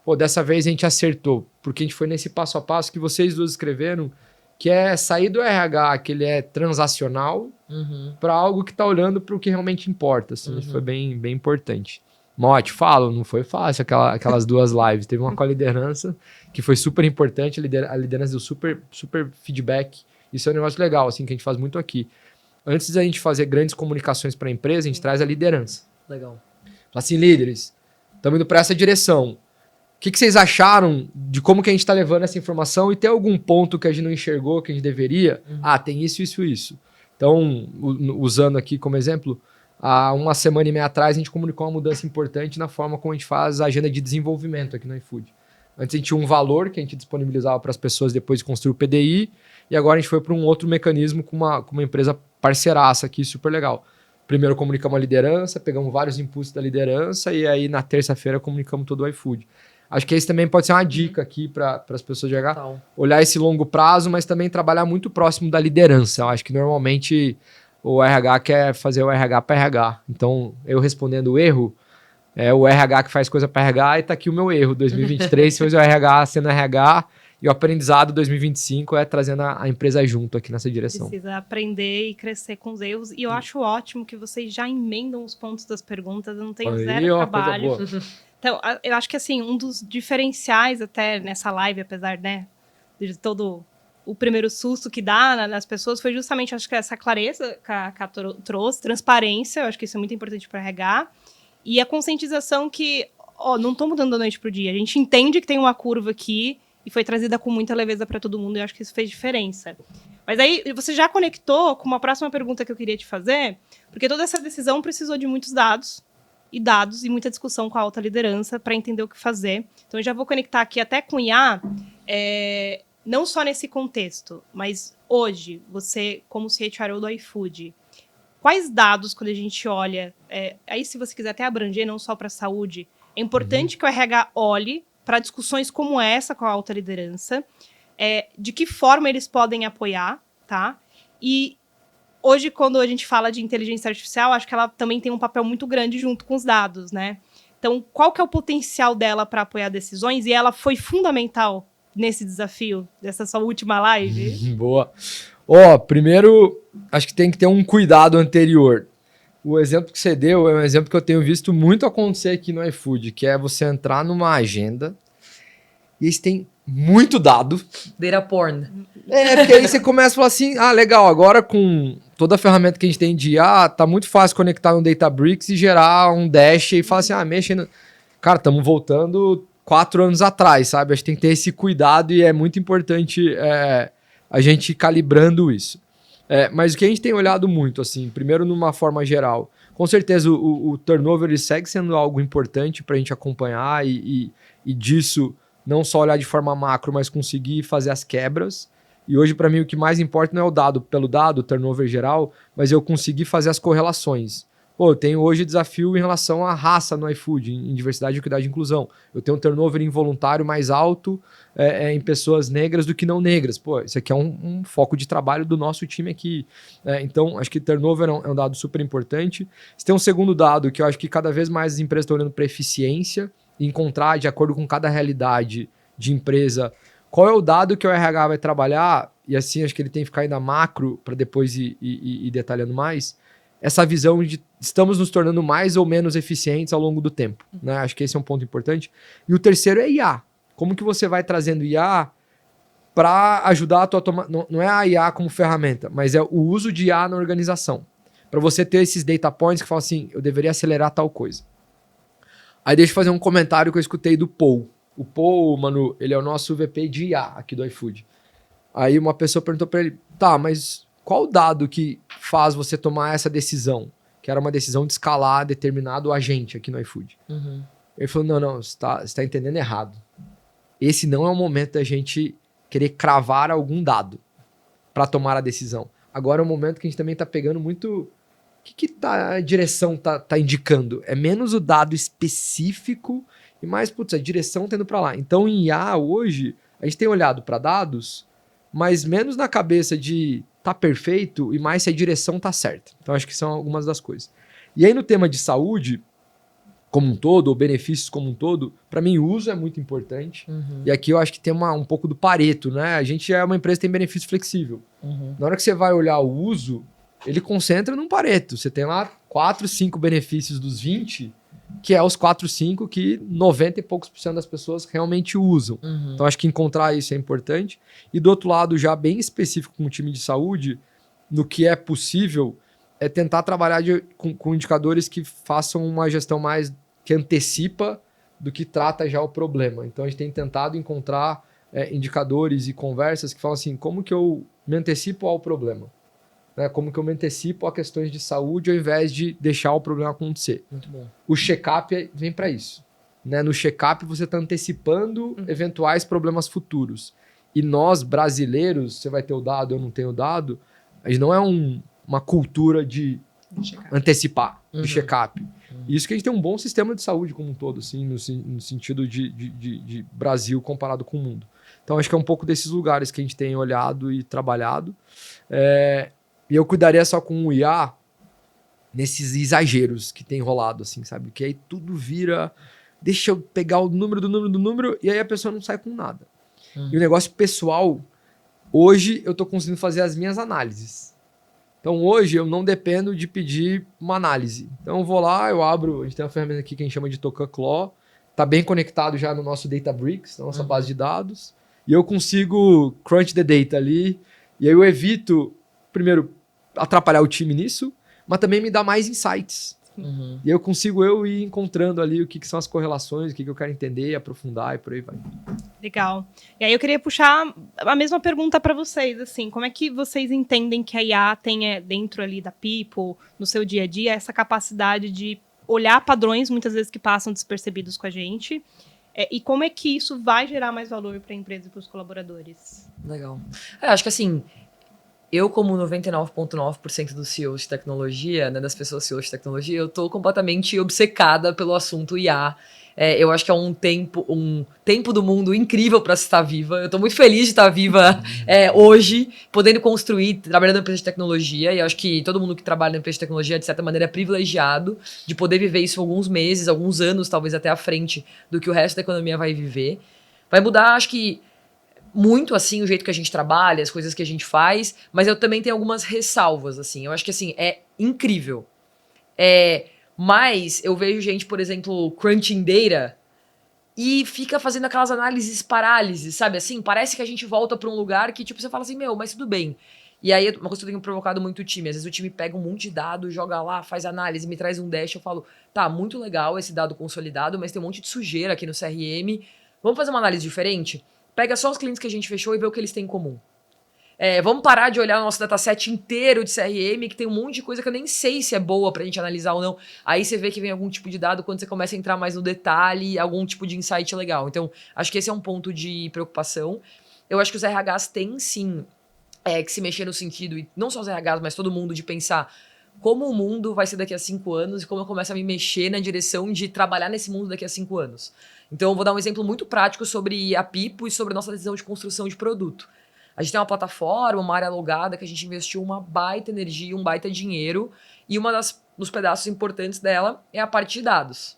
pô, dessa vez a gente acertou, porque a gente foi nesse passo a passo que vocês duas escreveram, que é sair do RH, que ele é transacional, para algo que tá olhando para o que realmente importa. Assim, isso foi bem, bem importante. Mote, falo, não foi fácil aquelas 2 lives. Teve uma com a liderança, que foi super importante, a liderança deu super, super feedback. Isso é um negócio legal, assim, que a gente faz muito aqui. Antes da gente fazer grandes comunicações para a empresa, a gente traz a liderança. Legal. Fala assim, líderes, estamos indo para essa direção. O que vocês acharam de como que a gente está levando essa informação e tem algum ponto que a gente não enxergou, que a gente deveria? Tem isso, isso, isso. Então, usando aqui como exemplo, há 1 semana e meia atrás a gente comunicou uma mudança importante na forma como a gente faz a agenda de desenvolvimento aqui no iFood. Antes a gente tinha um valor que a gente disponibilizava para as pessoas depois de construir o PDI e agora a gente foi para um outro mecanismo com uma empresa parceiraça aqui, super legal. Primeiro comunicamos a liderança, pegamos vários inputs da liderança e aí na terça-feira comunicamos todo o iFood. Acho que esse também pode ser uma dica aqui para as pessoas de RH, olhar esse longo prazo, mas também trabalhar muito próximo da liderança. Eu acho que normalmente o RH quer fazer o RH para RH. Então, eu respondendo o erro, é o RH que faz coisa para RH e tá aqui o meu erro. 2023 foi o RH sendo RH e o aprendizado 2025 é trazendo a empresa junto aqui nessa direção. Precisa aprender e crescer com os erros. E eu acho ótimo que vocês já emendam os pontos das perguntas. Eu não tenho zero trabalho. Então, eu acho que assim, um dos diferenciais até nessa live, apesar, né, de todo o primeiro susto que dá nas pessoas, foi justamente, acho que essa clareza que a Ká trouxe, transparência, eu acho que isso é muito importante para RH, e a conscientização que, não estou mudando da noite pro dia, a gente entende que tem uma curva aqui e foi trazida com muita leveza para todo mundo, e eu acho que isso fez diferença. Mas aí, você já conectou com uma próxima pergunta que eu queria te fazer, porque toda essa decisão precisou de muitos dados e muita discussão com a alta liderança para entender o que fazer. Então, eu já vou conectar aqui até com o IA, não só nesse contexto, mas hoje, você, como CHRO do iFood, quais dados, quando a gente olha, aí se você quiser até abranger, não só para a saúde, é importante que o RH olhe para discussões como essa com a alta liderança, de que forma eles podem apoiar, tá? E hoje, quando a gente fala de inteligência artificial, acho que ela também tem um papel muito grande junto com os dados, né? Então, qual que é o potencial dela para apoiar decisões? E ela foi fundamental nesse desafio, dessa sua última live? Boa. Primeiro, acho que tem que ter um cuidado anterior. O exemplo que você deu é um exemplo que eu tenho visto muito acontecer aqui no iFood, que é você entrar numa agenda e eles têm muito dado. Data porn. Porque aí você começa a falar assim, legal, agora com toda a ferramenta que a gente tem de IA, tá muito fácil conectar um Databricks e gerar um dash e falar assim, mexa no... Cara, estamos voltando 4 anos atrás, sabe? A gente tem que ter esse cuidado e é muito importante a gente ir calibrando isso. Mas o que a gente tem olhado muito, assim, primeiro numa forma geral, com certeza o turnover ele segue sendo algo importante para a gente acompanhar e disso não só olhar de forma macro, mas conseguir fazer as quebras. E hoje, para mim, o que mais importa não é o dado pelo dado, o turnover geral, mas eu conseguir fazer as correlações. Eu tenho hoje desafio em relação à raça no iFood, em diversidade, equidade e inclusão. Eu tenho um turnover involuntário mais alto em pessoas negras do que não negras. Isso aqui é um foco de trabalho do nosso time aqui. Então, acho que turnover é um dado super importante. Você tem um segundo dado que eu acho que cada vez mais as empresas estão olhando para eficiência, encontrar, de acordo com cada realidade de empresa, qual é o dado que o RH vai trabalhar, e assim acho que ele tem que ficar ainda macro para depois ir detalhando mais, essa visão de estamos nos tornando mais ou menos eficientes ao longo do tempo. Né? Acho que esse é um ponto importante. E o terceiro é IA. Como que você vai trazendo IA para ajudar a tua tomada... Não é a IA como ferramenta, mas é o uso de IA na organização. Para você ter esses data points que falam assim, eu deveria acelerar tal coisa. Aí deixa eu fazer um comentário que eu escutei do Paul. O Paul, Manu, ele é o nosso VP de IA aqui do iFood. Aí uma pessoa perguntou para ele, mas qual o dado que faz você tomar essa decisão? Que era uma decisão de escalar determinado agente aqui no iFood. Ele falou, não, você tá entendendo errado. Esse não é o momento da gente querer cravar algum dado para tomar a decisão. Agora é o momento que a gente também tá pegando muito... O que a direção tá indicando? É menos o dado específico e mais, a direção tá indo para lá. Então, em IA, hoje, a gente tem olhado para dados, mas menos na cabeça de tá perfeito e mais se a direção tá certa. Então, acho que são algumas das coisas. E aí, no tema de saúde, como um todo, ou benefícios como um todo, para mim, o uso é muito importante. E aqui eu acho que tem um pouco do Pareto, né? A gente é uma empresa que tem benefício flexível. Na hora que você vai olhar o uso, ele concentra num Pareto. Você tem lá 4, 5 benefícios dos 20, que é os 4, 5 que 90 e poucos % das pessoas realmente usam. Então, acho que encontrar isso é importante. E do outro lado, já bem específico com o time de saúde, no que é possível, é tentar trabalhar com indicadores que façam uma gestão mais que antecipa do que trata já o problema. Então, a gente tem tentado encontrar indicadores e conversas que falam assim, como que eu me antecipo ao problema? Né? Como que eu me antecipo a questões de saúde ao invés de deixar o problema acontecer? Muito bom. O check-up vem para isso. Né? No check-up, você está antecipando eventuais problemas futuros. E nós, brasileiros, você vai ter o dado, eu não tenho o dado, a gente não é uma cultura de antecipar, de check-up. Isso que a gente tem um bom sistema de saúde como um todo, assim, no sentido de Brasil comparado com o mundo. Então, acho que é um pouco desses lugares que a gente tem olhado e trabalhado. E eu cuidaria só com o IA nesses exageros que tem rolado, assim, sabe? Que aí tudo vira... Deixa eu pegar o número do número e aí a pessoa não sai com nada. E o negócio pessoal, hoje eu tô conseguindo fazer as minhas análises. Então hoje eu não dependo de pedir uma análise. Então eu vou lá, eu abro, a gente tem uma ferramenta aqui que a gente chama de Token Claw, tá bem conectado já no nosso Databricks, na nossa base de dados, e eu consigo crunch the data ali, e aí eu evito, primeiro, atrapalhar o time nisso, mas também me dá mais insights. E aí eu consigo ir encontrando ali o que são as correlações, o que eu quero entender, aprofundar e por aí vai. Legal. E aí eu queria puxar a mesma pergunta para vocês, assim, como é que vocês entendem que a IA tem dentro ali da People, no seu dia a dia, essa capacidade de olhar padrões, muitas vezes que passam despercebidos com a gente, e como é que isso vai gerar mais valor para a empresa e para os colaboradores? Legal. Acho que assim, eu como 99,9% dos CEOs de tecnologia, né, das pessoas CEOs de tecnologia, eu tô completamente obcecada pelo assunto IA. Eu acho que é um tempo do mundo incrível para se estar viva. Eu tô muito feliz de estar viva hoje, podendo construir, trabalhando na empresa de tecnologia. E eu acho que todo mundo que trabalha na empresa de tecnologia, de certa maneira, é privilegiado de poder viver isso alguns meses, alguns anos, talvez até à frente do que o resto da economia vai viver. Vai mudar, acho que, muito, assim, o jeito que a gente trabalha, as coisas que a gente faz, mas eu também tenho algumas ressalvas, assim. Eu acho que, assim, é incrível. Mas eu vejo gente, por exemplo, crunching data e fica fazendo aquelas análises parálises, sabe? Assim, parece que a gente volta para um lugar que, tipo, você fala assim, mas tudo bem. E aí, uma coisa que eu tenho provocado muito o time, às vezes o time pega um monte de dado, joga lá, faz análise, me traz um dash, eu falo, tá, muito legal esse dado consolidado, mas tem um monte de sujeira aqui no CRM, vamos fazer uma análise diferente? Pega só os clientes que a gente fechou e vê o que eles têm em comum. Vamos parar de olhar o nosso dataset inteiro de CRM, que tem um monte de coisa que eu nem sei se é boa pra gente analisar ou não. Aí você vê que vem algum tipo de dado quando você começa a entrar mais no detalhe, algum tipo de insight legal. Então, acho que esse é um ponto de preocupação. Eu acho que os RHs têm, sim, que se mexer no sentido, e não só os RHs, mas todo mundo, de pensar como o mundo vai ser daqui a 5 anos e como eu começo a me mexer na direção de trabalhar nesse mundo daqui a 5 anos. Então, eu vou dar um exemplo muito prático sobre a Pipo e sobre a nossa decisão de construção de produto. A gente tem uma plataforma, uma área alugada, que a gente investiu uma baita energia, um baita dinheiro, e dos pedaços importantes dela é a parte de dados.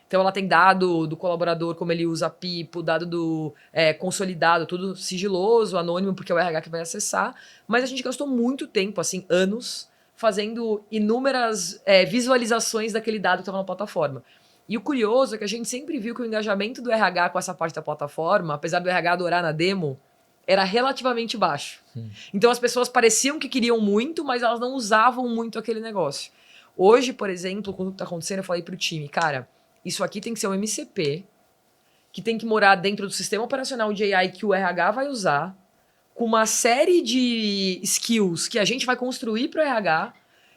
Então, ela tem dado do colaborador, como ele usa a Pipo, dado do consolidado, tudo sigiloso, anônimo, porque é o RH que vai acessar, mas a gente gastou muito tempo, assim, anos, fazendo inúmeras visualizações daquele dado que estava na plataforma. E o curioso é que a gente sempre viu que o engajamento do RH com essa parte da plataforma, apesar do RH adorar na demo, era relativamente baixo. Então as pessoas pareciam que queriam muito, mas elas não usavam muito aquele negócio. Hoje, por exemplo, quando tá acontecendo, eu falei pro time, cara, isso aqui tem que ser um MCP, que tem que morar dentro do sistema operacional de AI que o RH vai usar, com uma série de skills que a gente vai construir pro RH,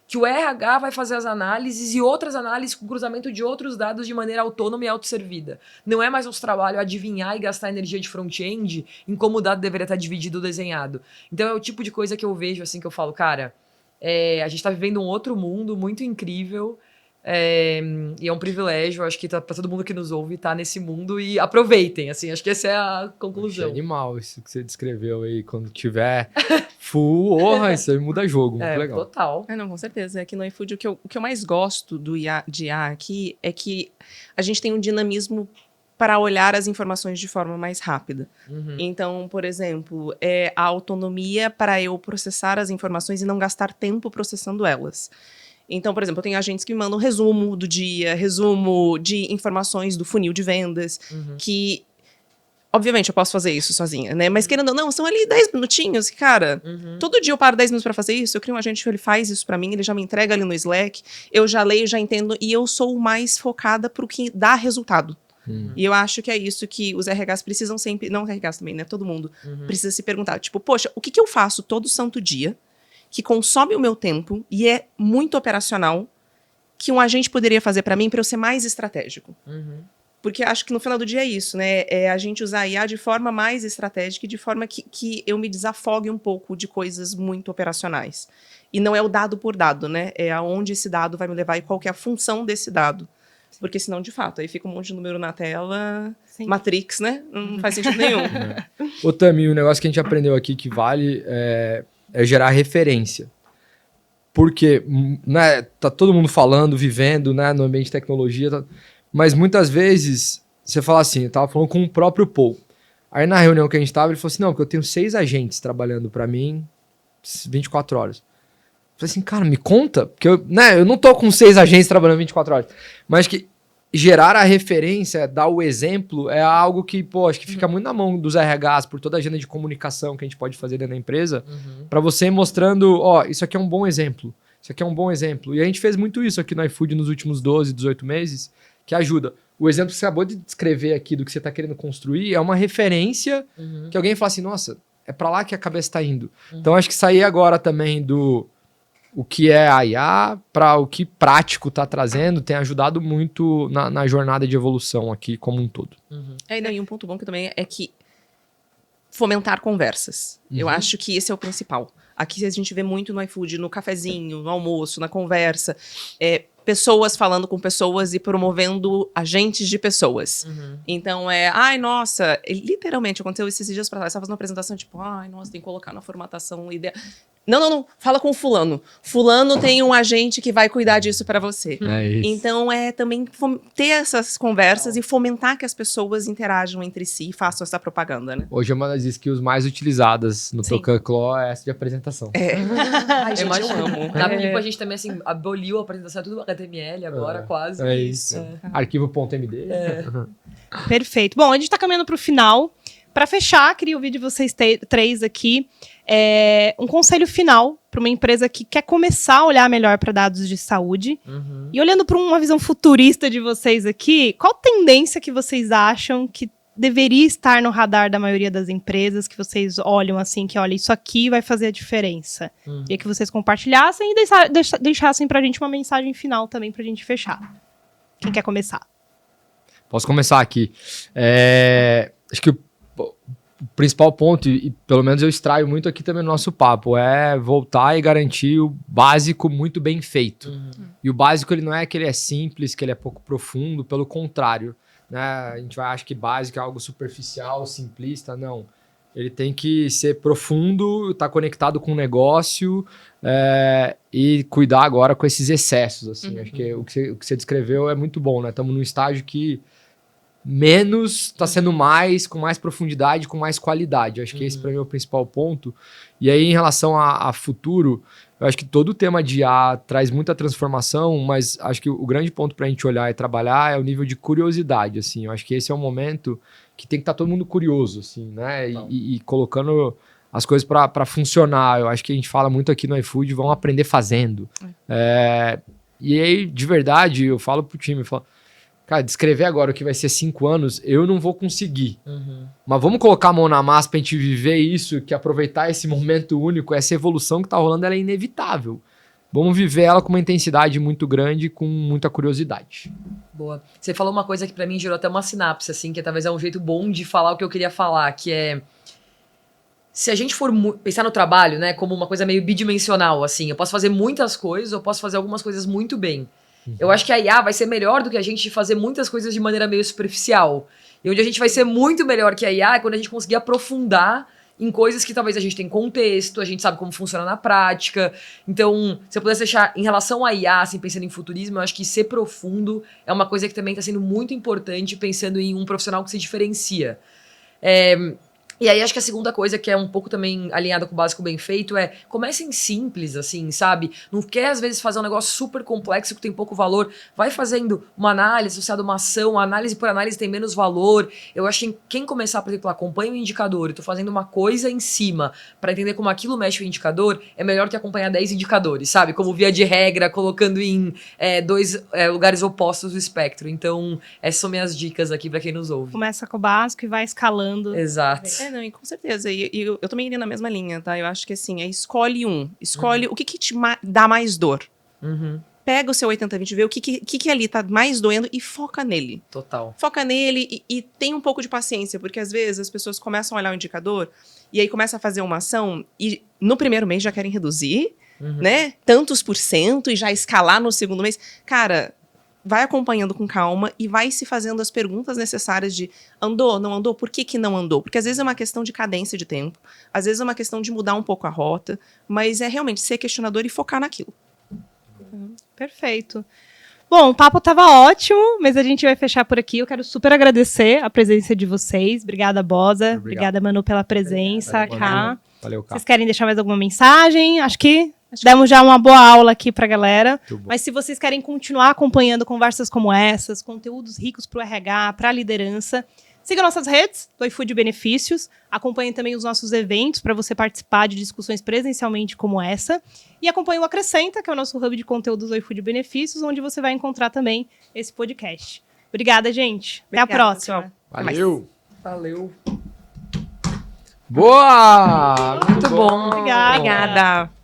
que o RH vai fazer as análises e outras análises com cruzamento de outros dados de maneira autônoma e autosservida. Não é mais nosso trabalho adivinhar e gastar energia de front-end em como o dado deveria estar dividido ou desenhado. Então é o tipo de coisa que eu vejo assim que eu falo, cara, a gente está vivendo um outro mundo muito incrível E é um privilégio, acho que tá pra todo mundo que nos ouve estar nesse mundo e aproveitem, assim, acho que essa é a Achei conclusão. animal isso que você descreveu aí. Quando tiver full, isso aí muda jogo. Muito legal. Total. Não, com certeza. Aqui no iFood, o que eu mais gosto de IA aqui é que a gente tem um dinamismo para olhar as informações de forma mais rápida. Então, por exemplo, a autonomia para eu processar as informações e não gastar tempo processando elas. Então, por exemplo, eu tenho agentes que me mandam resumo do dia, resumo de informações do funil de vendas, que, obviamente, eu posso fazer isso sozinha, né? Mas querendo ou não, são ali 10 minutinhos, cara. Todo dia eu paro 10 minutos para fazer isso, eu crio um agente, ele faz isso para mim, ele já me entrega ali no Slack, eu já leio, já entendo, e eu sou mais focada pro que dá resultado. E eu acho que é isso que os RHs precisam sempre, não os RHs também, né? Todo mundo precisa se perguntar, tipo, poxa, o que eu faço todo santo dia que consome o meu tempo e é muito operacional que um agente poderia fazer para mim para eu ser mais estratégico? Porque acho que no final do dia é isso, né? É a gente usar a IA de forma mais estratégica e de forma que eu me desafogue um pouco de coisas muito operacionais. E não é o dado por dado, né? É aonde esse dado vai me levar e qual que é a função desse dado. Porque senão, de fato, aí fica um monte de número na tela, Sim. Matrix, né? Não faz sentido nenhum. Ô, Tami, o negócio que a gente aprendeu aqui que vale é gerar referência. Porque, né, tá todo mundo falando, vivendo, né, no ambiente de tecnologia, mas muitas vezes você fala assim, eu tava falando com o próprio Paul. Aí na reunião que a gente tava, ele falou assim, não, porque eu tenho 6 agentes trabalhando para mim 24 horas. Eu falei assim, cara, me conta, porque eu não tô com 6 agentes trabalhando 24 horas, mas que gerar a referência, dar o exemplo, é algo que, pô, acho que fica muito na mão dos RHs, por toda a agenda de comunicação que a gente pode fazer dentro da empresa, para você ir mostrando, ó, isso aqui é um bom exemplo, isso aqui é um bom exemplo. E a gente fez muito isso aqui no iFood nos últimos 12, 18 meses, que ajuda. O exemplo que você acabou de descrever aqui do que você está querendo construir é uma referência que alguém fala assim, nossa, é para lá que a cabeça está indo. Então acho que sair agora também do o que é a IA para o que prático está trazendo tem ajudado muito na jornada de evolução aqui como um todo. E um ponto bom que também é que fomentar conversas. Eu acho que esse é o principal. Aqui a gente vê muito no iFood, no cafezinho, no almoço, na conversa, pessoas falando com pessoas e promovendo agentes de pessoas. Então nossa, literalmente aconteceu esses dias pra trás, eu estava fazendo uma apresentação, tipo, nossa, tem que colocar na formatação ideia. Não, fala com fulano. Fulano tem um agente que vai cuidar disso para você. É isso. Então, também ter essas conversas e fomentar que as pessoas interajam entre si e façam essa propaganda, né? Hoje é uma das skills mais utilizadas no Tocacló, é essa de apresentação. Ai, gente, eu amo. Na Pipa a gente também, assim, aboliu a apresentação, tudo HTML agora, quase. É isso. Arquivo.md. Perfeito. Bom, a gente tá caminhando pro final. Para fechar, queria ouvir de vocês três aqui um conselho final para uma empresa que quer começar a olhar melhor para dados de saúde. E olhando para uma visão futurista de vocês aqui, qual tendência que vocês acham que deveria estar no radar da maioria das empresas, que vocês olham assim, que olha, isso aqui vai fazer a diferença? E que vocês compartilhassem e deixassem para a gente uma mensagem final também para a gente fechar. Quem quer começar? Posso começar aqui. Acho que o principal ponto, e pelo menos eu extraio muito aqui também no nosso papo, é voltar e garantir o básico muito bem feito. E o básico ele não é que ele é simples, que ele é pouco profundo, pelo contrário. Né? A gente vai achar que básico é algo superficial, simplista, não. Ele tem que ser profundo, estar conectado com o negócio e cuidar agora com esses excessos. Assim. Acho que o que você descreveu é muito bom. Né? Estamos num estágio que menos está sendo mais, com mais profundidade, com mais qualidade. Acho que esse para mim é o principal ponto. E aí em relação a futuro, eu acho que todo o tema de IA traz muita transformação, mas acho que o grande ponto para a gente olhar e trabalhar é o nível de curiosidade. Assim. Eu acho que esse é um momento que tem que estar todo mundo curioso, assim, né? E colocando as coisas para funcionar. Eu acho que a gente fala muito aqui no iFood, vão aprender fazendo. E aí, de verdade, eu falo pro time, eu falo, cara, descrever agora o que vai ser 5 anos, eu não vou conseguir. Mas vamos colocar a mão na massa pra gente viver isso, que aproveitar esse momento único, essa evolução que tá rolando, ela é inevitável. Vamos viver ela com uma intensidade muito grande, com muita curiosidade. Boa. Você falou uma coisa que pra mim gerou até uma sinapse, assim, que talvez é um jeito bom de falar o que eu queria falar, que é... Se a gente for pensar no trabalho, né, como uma coisa meio bidimensional, assim, eu posso fazer muitas coisas, eu posso fazer algumas coisas muito bem. Eu acho que a IA vai ser melhor do que a gente de fazer muitas coisas de maneira meio superficial. E onde a gente vai ser muito melhor que a IA é quando a gente conseguir aprofundar em coisas que talvez a gente tem contexto, a gente sabe como funciona na prática. Então, se eu pudesse deixar em relação à IA, assim, pensando em futurismo, eu acho que ser profundo é uma coisa que também está sendo muito importante pensando em um profissional que se diferencia. E aí, acho que a segunda coisa, que é um pouco também alinhada com o básico bem feito, é comecem simples, assim, sabe? Não quer, às vezes, fazer um negócio super complexo que tem pouco valor. Vai fazendo uma análise associada a uma ação, a análise por análise tem menos valor. Eu acho que quem começar, por exemplo, acompanha o indicador e tô fazendo uma coisa em cima para entender como aquilo mexe com o indicador, é melhor que acompanhar 10 indicadores, sabe? Como via de regra, colocando em dois lugares opostos do espectro. Então, essas são minhas dicas aqui para quem nos ouve. Começa com o básico e vai escalando. Exato. Não, e com certeza. E eu também iria na mesma linha, tá? Eu acho que assim, escolhe um. Escolhe o que te dá mais dor. Uhum. Pega o seu 80-20, vê o que ali tá mais doendo e foca nele. Total. Foca nele e tem um pouco de paciência, porque às vezes as pessoas começam a olhar o indicador e aí começam a fazer uma ação e no primeiro mês já querem reduzir, né? Tantos % e já escalar no segundo mês. Cara, vai acompanhando com calma e vai se fazendo as perguntas necessárias de andou, não andou, por que não andou? Porque às vezes é uma questão de cadência de tempo, às vezes é uma questão de mudar um pouco a rota, mas é realmente ser questionador e focar naquilo. Perfeito. Bom, o papo estava ótimo, mas a gente vai fechar por aqui. Eu quero super agradecer a presença de vocês. Obrigada, Bosa. Obrigada, Manu, pela presença. Cá. Valeu, Cá. Vocês querem deixar mais alguma mensagem? Acho que demos já uma boa aula aqui pra galera. Mas se vocês querem continuar acompanhando conversas como essas, conteúdos ricos pro RH, pra liderança, siga nossas redes do iFood Benefícios. Acompanhem também os nossos eventos para você participar de discussões presencialmente como essa. E acompanhe o Acrescenta, que é o nosso hub de conteúdos do iFood Benefícios, onde você vai encontrar também esse podcast. Obrigada, gente. Até a próxima. Valeu. Valeu. Boa! Muito bom. Obrigada. Obrigada.